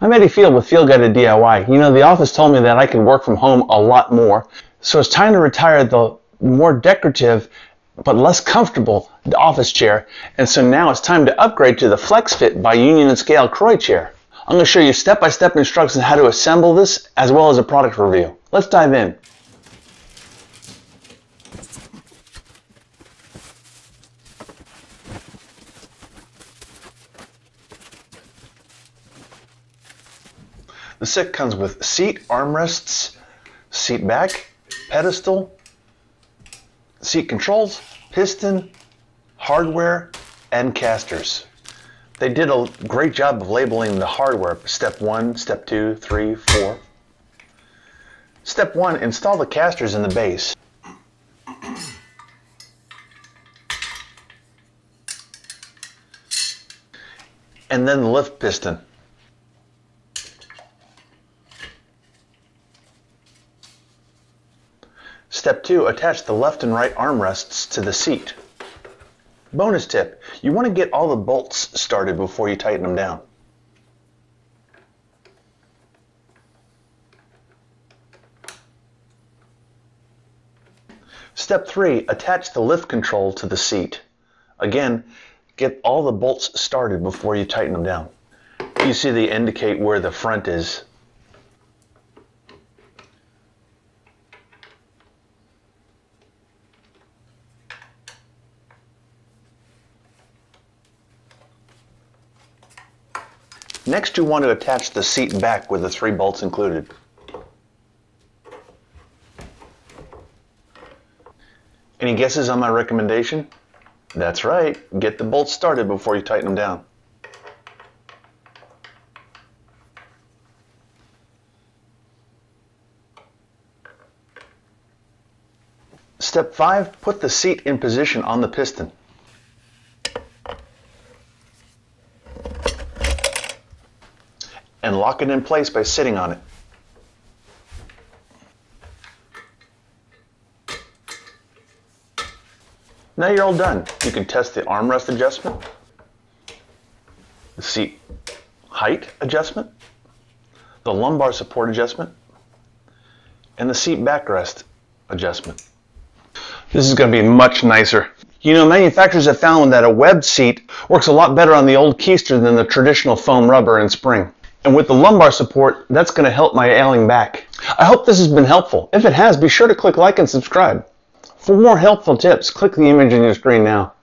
I'm Eddie Field with Field Guided DIY. You know, the office told me that I could work from home a lot more, so it's time to retire the more decorative but less comfortable office chair, and so now it's time to upgrade to the FlexFit by Union & Scale Kroy Chair. I'm going to show you step-by-step instructions on how to assemble this, as well as a product review. Let's dive in. The set comes with seat armrests, seat back, pedestal, seat controls, piston, hardware, and casters. They did a great job of labeling the hardware. Step 1, Step 2, 3, 4. Step 1, install the casters in the base. And then the lift piston. Step 2, attach the left and right armrests to the seat. Bonus tip, you want to get all the bolts started before you tighten them down. Step 3, attach the lift control to the seat. Again, get all the bolts started before you tighten them down. You see they indicate where the front is. Next, you want to attach the seat back with the 3 bolts included. Any guesses on my recommendation? That's right, get the bolts started before you tighten them down. Step 5, put the seat in position on the piston. And lock it in place by sitting on it. Now you're all done. You can test the armrest adjustment, the seat height adjustment, the lumbar support adjustment, and the seat backrest adjustment. This is going to be much nicer. You know, manufacturers have found that a webbed seat works a lot better on the old keister than the traditional foam rubber and spring. And with the lumbar support, that's going to help my ailing back. I hope this has been helpful. If it has, be sure to click like and subscribe. For more helpful tips, click the image on your screen now.